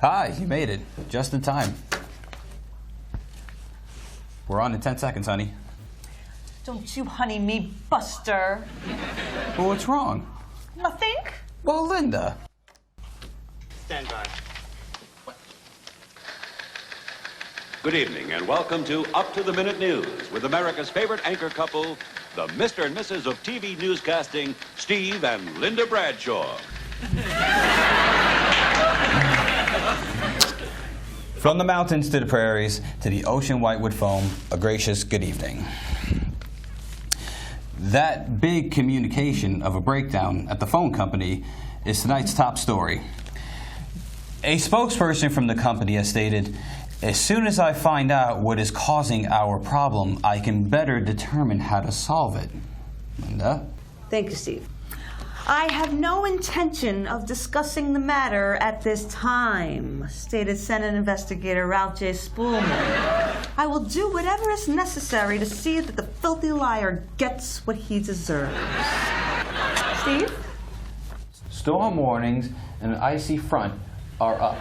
Hi, you made it. Just in time. We're on in 10 seconds, honey. Don't you honey me, Buster. Well, what's wrong? Nothing. Well, Linda. Stand by. Good evening and welcome to Up to the Minute News with America's favorite anchor couple, the Mr. and Mrs. of TV newscasting, Steve and Linda Bradshaw. From the mountains to the prairies to the ocean white with foam, a gracious good evening. That big communication of a breakdown at the phone company is tonight's top story. A spokesperson from the company has stated, "As soon as I find out what is causing our problem, I can better determine how to solve it." Linda? Thank you, Steve. I have no intention of discussing the matter at this time, stated Senate Investigator Ralph J. Spoolman. I will do whatever is necessary to see that the filthy liar gets what he deserves. Steve? Storm warnings and an icy front are up.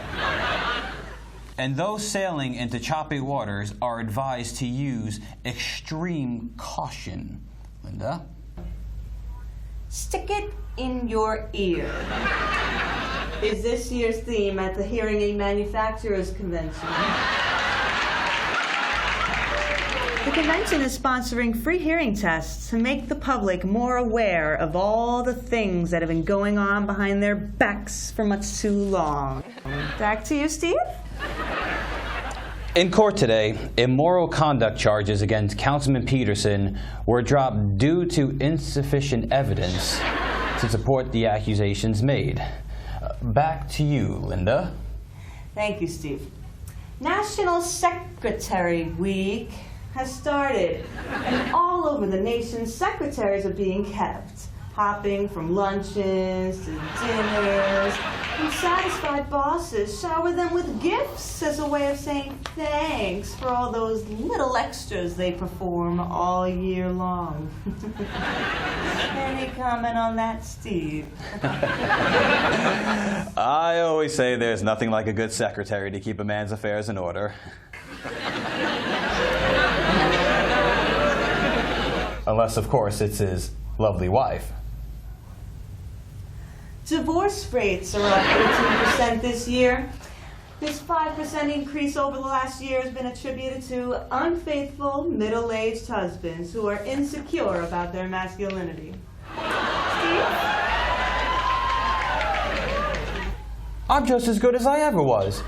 And those sailing into choppy waters are advised to use extreme caution. Linda? Stick it in your ear is this year's theme at the Hearing Aid Manufacturers Convention. The convention is sponsoring free hearing tests to make the public more aware of all the things that have been going on behind their backs for much too long. Back to you, Steve. In court today, immoral conduct charges against Councilman Peterson were dropped due to insufficient evidence to support the accusations made. Back to you, Linda. Thank you, Steve. National Secretary Week has started, and all over the nation, secretaries are being kept, hopping from luncheons to dinners, and satisfied bosses shower them with gifts as a way of saying thanks for all those little extras they perform all year long. Any comment on that, Steve? I always say there's nothing like a good secretary to keep a man's affairs in order. Unless, of course, it's his lovely wife. Divorce rates are up 18% this year. This 5% increase over the last year has been attributed to unfaithful, middle-aged husbands who are insecure about their masculinity. Steve? I'm just as good as I ever was.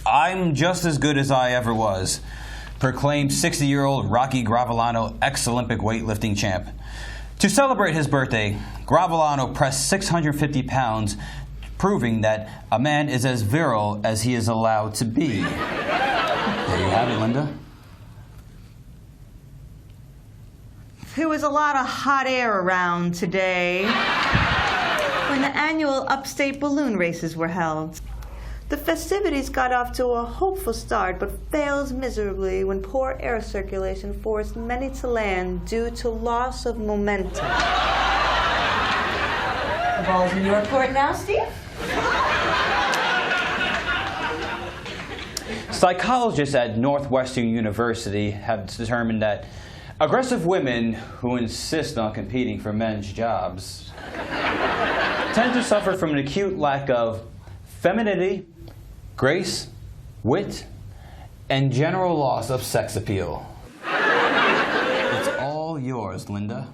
I'm just as good as I ever was, proclaimed 60-year-old Rocky Gravellano, ex-Olympic weightlifting champ. To celebrate his birthday, Gravellano pressed 650 pounds, proving that a man is as virile as he is allowed to be. There you have it, Linda. There was a lot of hot air around today when the annual upstate balloon races were held. The festivities got off to a hopeful start, but failed miserably when poor air circulation forced many to land due to loss of momentum. The ball's in your court now, Steve. Psychologists at Northwestern University have determined that aggressive women who insist on competing for men's jobs tend to suffer from an acute lack of femininity, grace, wit, and general loss of sex appeal. It's all yours, Linda.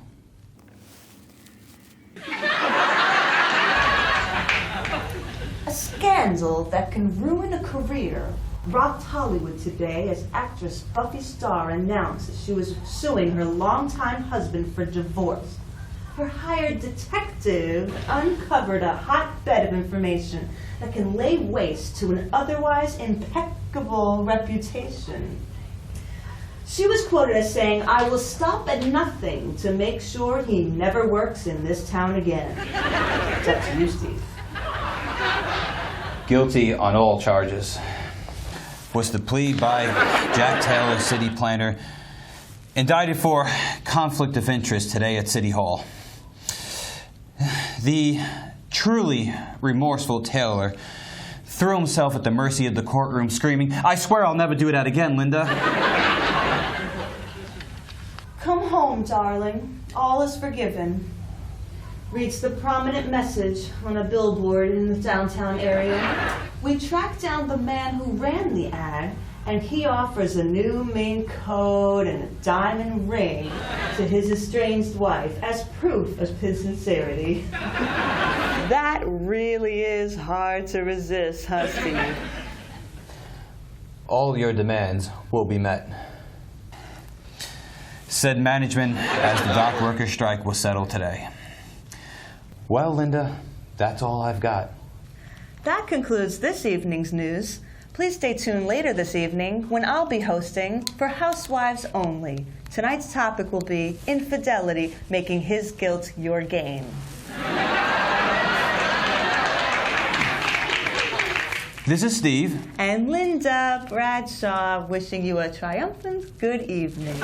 A scandal that can ruin a career rocked Hollywood today as actress Buffy Starr announced that she was suing her longtime husband for divorce. Her hired detective uncovered a hotbed of information that can lay waste to an otherwise impeccable reputation. She was quoted as saying, "I will stop at nothing to make sure he never works in this town again." It's up to you, Steve. Guilty on all charges was the plea by Jack Taylor, city planner, indicted for conflict of interest today at City Hall. The truly remorseful tailor threw himself at the mercy of the courtroom, screaming, "I swear I'll never do that again, Linda." Come home, darling. All is forgiven. Reads the prominent message on a billboard in the downtown area. We tracked down the man who ran the ad, and he offers a new mink coat and a diamond ring to his estranged wife as proof of his sincerity. That really is hard to resist, huh, Steve? All your demands will be met, said management as the dock workers' strike was settled today. Well, Linda, that's all I've got. That concludes this evening's news. Please stay tuned later this evening when I'll be hosting for Housewives Only. Tonight's topic will be infidelity, making his guilt your gain. This is Steve. And Linda Bradshaw wishing you a triumphant good evening.